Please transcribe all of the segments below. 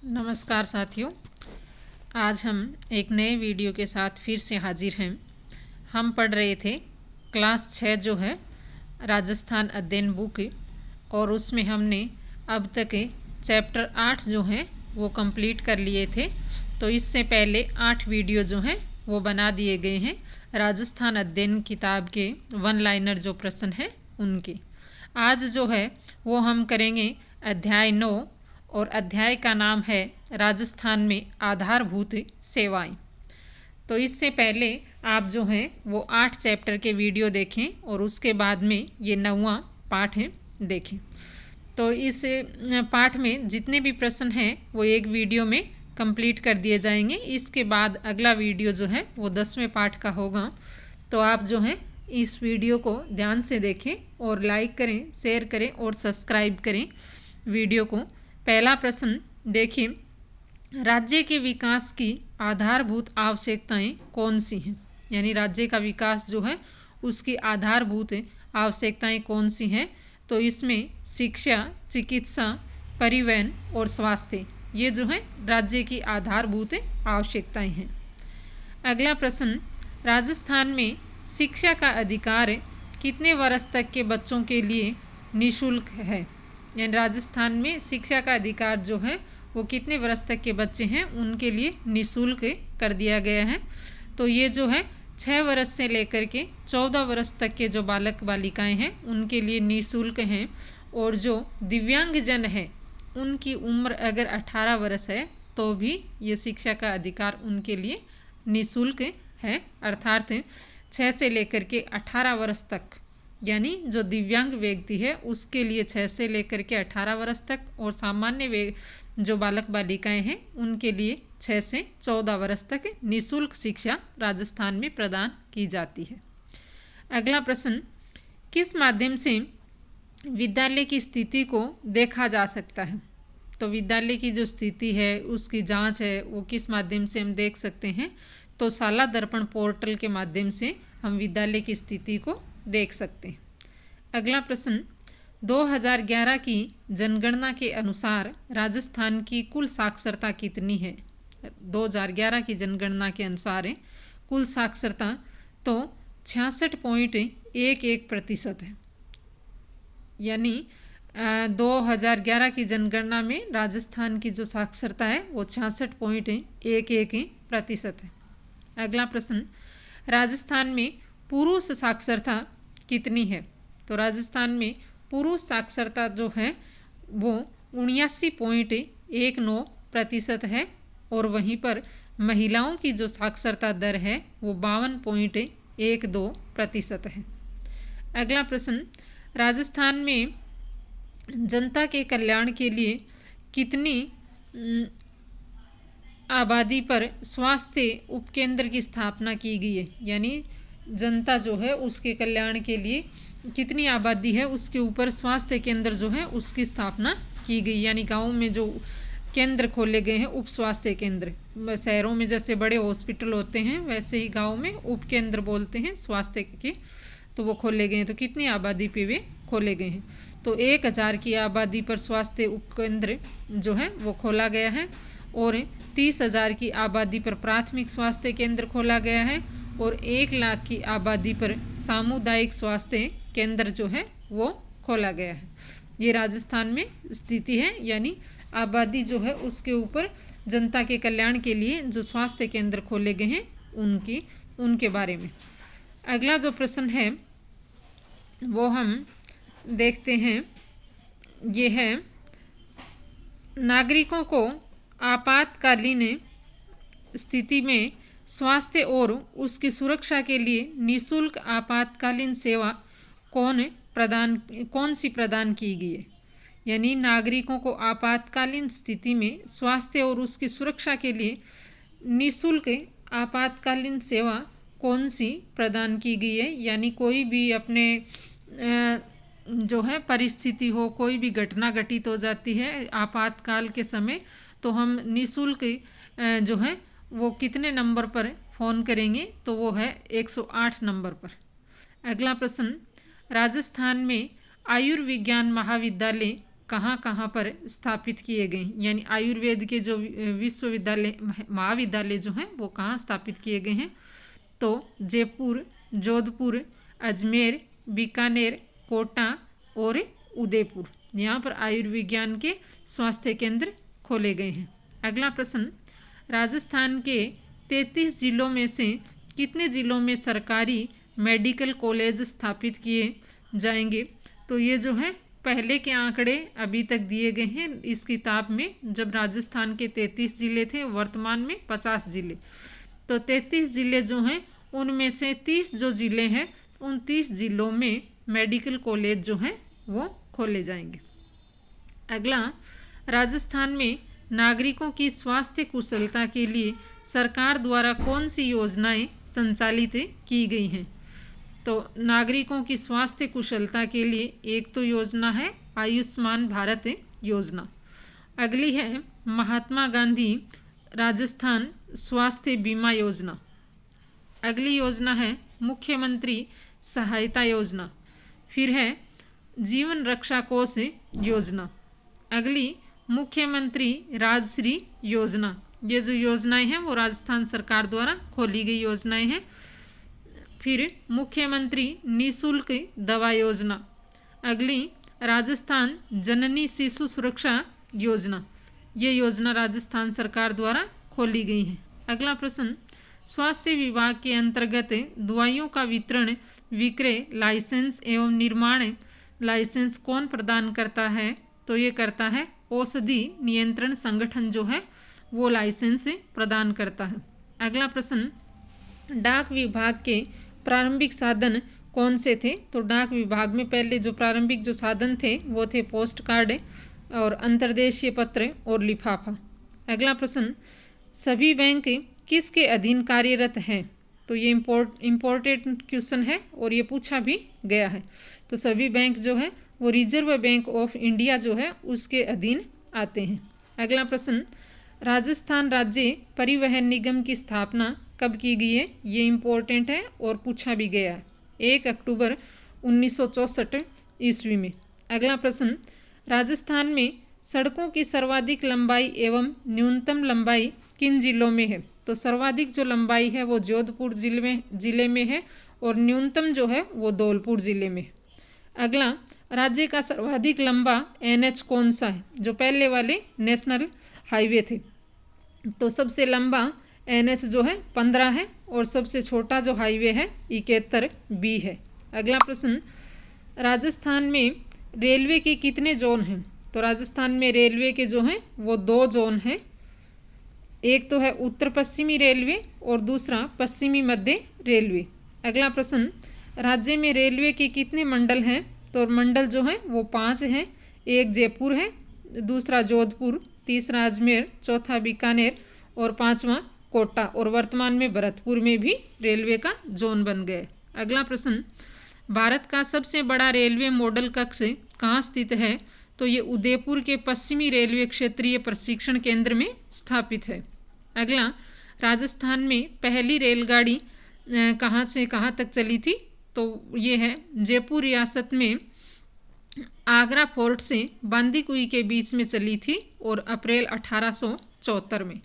नमस्कार साथियों, आज हम एक नए वीडियो के साथ फिर से हाजिर हैं। हम पढ़ रहे थे क्लास 6 जो है राजस्थान अध्ययन बुक, और उसमें हमने अब तक चैप्टर 8 जो है वो कंप्लीट कर लिए थे। तो इससे पहले 8 वीडियो जो हैं वो बना दिए गए हैं राजस्थान अध्ययन किताब के वन लाइनर जो प्रश्न हैं उनके। आज जो है वो हम करेंगे अध्याय 9, और अध्याय का नाम है राजस्थान में आधारभूत सेवाएं। तो इससे पहले आप जो हैं वो 8 चैप्टर के वीडियो देखें और उसके बाद में ये 9वां पाठ है देखें। तो इस पाठ में जितने भी प्रश्न हैं वो एक वीडियो में कंप्लीट कर दिए जाएंगे। इसके बाद अगला वीडियो जो है वो 10वें पाठ का होगा। तो आप जो है इस वीडियो को ध्यान से देखें और लाइक करें, शेयर करें और सब्सक्राइब करें वीडियो को। पहला प्रश्न देखिए, राज्य के विकास की आधारभूत आवश्यकताएं कौन सी हैं? यानी राज्य का विकास जो है उसकी आधारभूत आवश्यकताएं कौन सी हैं? तो इसमें शिक्षा, चिकित्सा, परिवहन और स्वास्थ्य, ये जो है राज्य की आधारभूत आवश्यकताएं हैं। अगला प्रश्न, राजस्थान में शिक्षा का अधिकार कितने वर्ष तक के बच्चों के लिए निःशुल्क है? यानी राजस्थान में शिक्षा का अधिकार जो है वो कितने वर्ष तक के बच्चे हैं उनके लिए निःशुल्क कर दिया गया है। तो ये जो है 6 वर्ष से लेकर के 14 वर्ष तक के जो बालक बालिकाएं हैं उनके लिए निःशुल्क हैं, और जो दिव्यांगजन है उनकी उम्र अगर 18 वर्ष है तो भी ये शिक्षा का अधिकार उनके लिए निःशुल्क है। अर्थात 6 से लेकर के 18 वर्ष तक, यानी जो दिव्यांग व्यक्ति है उसके लिए 6 से लेकर के 18 वर्ष तक, और सामान्य जो बालक बालिकाएं हैं उनके लिए 6 से 14 वर्ष तक निःशुल्क शिक्षा राजस्थान में प्रदान की जाती है। अगला प्रश्न, किस माध्यम से विद्यालय की स्थिति को देखा जा सकता है? तो विद्यालय की जो स्थिति है उसकी जांच है वो किस माध्यम से हम देख सकते हैं? तो शाला दर्पण पोर्टल के माध्यम से हम विद्यालय की स्थिति को देख सकते हैं। अगला प्रश्न, 2011 की जनगणना के अनुसार राजस्थान की कुल साक्षरता कितनी है? 2011 की जनगणना के अनुसार कुल साक्षरता तो 66.11% है। यानी 2011 की जनगणना में राजस्थान की जो साक्षरता है वो 66.11% है। अगला प्रश्न, राजस्थान में पुरुष साक्षरता कितनी है? तो राजस्थान में पुरुष साक्षरता जो है वो 79.19% है, और वहीं पर महिलाओं की जो साक्षरता दर है वो 52.12% है। अगला प्रश्न, राजस्थान में जनता के कल्याण के लिए कितनी आबादी पर स्वास्थ्य उपकेंद्र की स्थापना की गई है? यानी जनता जो है उसके कल्याण के लिए कितनी आबादी है उसके ऊपर स्वास्थ्य केंद्र जो है उसकी स्थापना की गई। यानी गाँव में जो केंद्र खोले गए हैं उप स्वास्थ्य केंद्र, शहरों में जैसे बड़े हॉस्पिटल होते हैं वैसे ही गाँव में उप केंद्र बोलते हैं स्वास्थ्य के, तो वो खोले गए हैं। तो कितनी आबादी पे वे खोले गए हैं? तो 1000 की आबादी पर स्वास्थ्य उपकेंद्र जो है वो खोला गया है, और 30,000 की आबादी पर प्राथमिक स्वास्थ्य केंद्र खोला गया है, और 1 लाख की आबादी पर सामुदायिक स्वास्थ्य केंद्र जो है वो खोला गया है। ये राजस्थान में स्थिति है, यानी आबादी जो है उसके ऊपर जनता के कल्याण के लिए जो स्वास्थ्य केंद्र खोले गए हैं उनके बारे में। अगला जो प्रश्न है वो हम देखते हैं, ये है नागरिकों को आपातकालीन स्थिति में स्वास्थ्य और उसकी सुरक्षा के लिए निःशुल्क आपातकालीन सेवा कौन सी प्रदान की गई है? यानी नागरिकों को आपातकालीन स्थिति में स्वास्थ्य और उसकी सुरक्षा के लिए निःशुल्क आपातकालीन सेवा कौन सी प्रदान की गई है? यानी कोई भी अपने जो है परिस्थिति हो, कोई भी घटना घटित हो जाती है आपातकाल के समय, तो हम निःशुल्क जो है वो कितने नंबर पर फ़ोन करेंगे? तो वो है 108 नंबर पर। अगला प्रश्न, राजस्थान में आयुर्विज्ञान महाविद्यालय कहाँ कहाँ पर स्थापित किए गए, यानी आयुर्वेद के जो विश्वविद्यालय महाविद्यालय जो हैं वो कहाँ स्थापित किए गए हैं। तो जयपुर, जोधपुर, अजमेर, बीकानेर, कोटा और उदयपुर, यहाँ पर आयुर्विज्ञान के स्वास्थ्य केंद्र खोले गए हैं। अगला प्रश्न, राजस्थान के 33 जिलों में से कितने जिलों में सरकारी मेडिकल कॉलेज स्थापित किए जाएंगे। तो ये जो है पहले के आंकड़े अभी तक दिए गए हैं इस किताब में, जब राजस्थान के 33 जिले थे, वर्तमान में 50 जिले। तो 33 जिले जो हैं उनमें से 30 जो जिले हैं उन 30 जिलों में मेडिकल कॉलेज जो हैं वो खोले जाएंगे। अगला, राजस्थान में नागरिकों की स्वास्थ्य कुशलता के लिए सरकार द्वारा कौन सी योजनाएं संचालित की गई हैं। तो नागरिकों की स्वास्थ्य कुशलता के लिए एक तो योजना है आयुष्मान भारत योजना। अगली है महात्मा गांधी राजस्थान स्वास्थ्य बीमा योजना। अगली योजना है मुख्यमंत्री सहायता योजना। फिर है जीवन रक्षा कोष योजना। अगली मुख्यमंत्री राजश्री योजना। ये जो योजनाएं हैं वो राजस्थान सरकार द्वारा खोली गई योजनाएं हैं। फिर मुख्यमंत्री निःशुल्क दवा योजना। अगली राजस्थान जननी शिशु सुरक्षा योजना। ये योजना राजस्थान सरकार द्वारा खोली गई है। अगला प्रश्न, स्वास्थ्य विभाग के अंतर्गत दवाइयों का वितरण, विक्रय, लाइसेंस एवं निर्माण लाइसेंस कौन प्रदान करता है। तो ये करता है औषधि नियंत्रण संगठन जो है वो लाइसेंस प्रदान करता है। अगला प्रश्न, डाक विभाग के प्रारंभिक साधन कौन से थे। तो डाक विभाग में पहले जो प्रारंभिक जो साधन थे वो थे पोस्ट कार्ड और अंतर्देशीय पत्र और लिफाफा। अगला प्रश्न, सभी बैंक किसके अधीन कार्यरत हैं। तो ये इम्पोर्टेंट क्वेश्चन है और ये पूछा भी गया है। तो सभी बैंक जो है वो रिजर्व बैंक ऑफ इंडिया जो है उसके अधीन आते हैं। अगला प्रश्न, राजस्थान राज्य परिवहन निगम की स्थापना कब की गई है। ये इम्पोर्टेंट है और पूछा भी गया है, 1 अक्टूबर 1964 ईस्वी में। अगला प्रश्न, राजस्थान में सड़कों की सर्वाधिक लंबाई एवं न्यूनतम लंबाई किन जिलों में है। तो सर्वाधिक जो लंबाई है वो जोधपुर जिले में है और न्यूनतम जो है वो धौलपुर जिले में। अगला, राज्य का सर्वाधिक लंबा NH कौन सा है। जो पहले वाले नेशनल हाईवे थे। तो सबसे लंबा NH जो है 15 है और सबसे छोटा जो हाईवे है 71B है। अगला प्रश्न, राजस्थान में रेलवे के कितने जोन हैं। तो राजस्थान में रेलवे के जो हैं वो 2 जोन हैं। एक तो है उत्तर पश्चिमी रेलवे और दूसरा पश्चिमी मध्य रेलवे। अगला प्रश्न, राज्य में रेलवे के कितने मंडल हैं। तो मंडल जो हैं वो 5 हैं। एक जयपुर है, दूसरा जोधपुर, तीसरा अजमेर, चौथा बीकानेर और 5वां कोटा, और वर्तमान में भरतपुर में भी रेलवे का जोन बन गए। अगला प्रश्न, भारत का सबसे बड़ा रेलवे मॉडल कक्ष कहाँ स्थित है। तो ये उदयपुर के पश्चिमी रेलवे क्षेत्रीय प्रशिक्षण केंद्र में स्थापित है। अगला, राजस्थान में पहली रेलगाड़ी कहाँ से कहाँ तक चली थी। तो ये है जयपुर रियासत में आगरा फोर्ट से बांदीकुई के बीच में चली थी और अप्रैल 1874 में।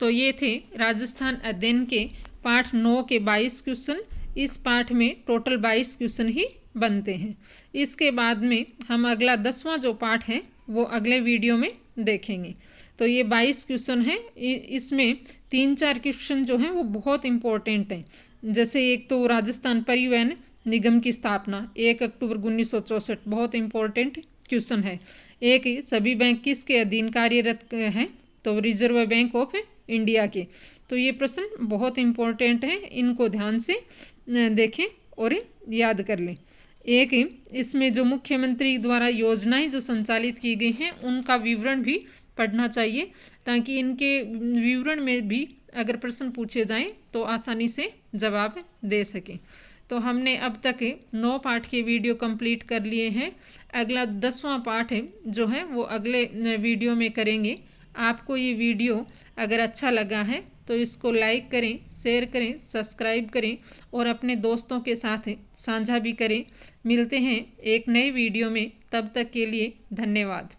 तो ये थे राजस्थान अध्ययन के पाठ 9 के 22 क्वेश्चन। इस पाठ में टोटल 22 क्वेश्चन ही बनते हैं। इसके बाद में हम अगला 10वां जो पाठ है वो अगले वीडियो में देखेंगे। तो ये 22 क्वेश्चन हैं, इसमें 3-4 क्वेश्चन जो हैं वो बहुत इम्पोर्टेंट हैं। जैसे एक तो राजस्थान परिवहन निगम की स्थापना 1 अक्टूबर 1964, बहुत इम्पोर्टेंट क्वेश्चन है। एक सभी बैंक किसके अधीन कार्यरत हैं। तो रिजर्व बैंक ऑफ इंडिया के। तो ये प्रश्न बहुत इम्पोर्टेंट हैं, इनको ध्यान से देखें और याद कर लें। एक इसमें जो मुख्यमंत्री द्वारा योजनाएं जो संचालित की गई हैं उनका विवरण भी पढ़ना चाहिए, ताकि इनके विवरण में भी अगर प्रश्न पूछे जाएं तो आसानी से जवाब दे सकें। तो हमने अब तक 9 पाठ के वीडियो कंप्लीट कर लिए हैं। अगला 10वां पाठ जो है वो अगले वीडियो में करेंगे। आपको ये वीडियो अगर अच्छा लगा है तो इसको लाइक करें, शेयर करें, सब्सक्राइब करें और अपने दोस्तों के साथ साझा भी करें। मिलते हैं एक नए वीडियो में, तब तक के लिए धन्यवाद।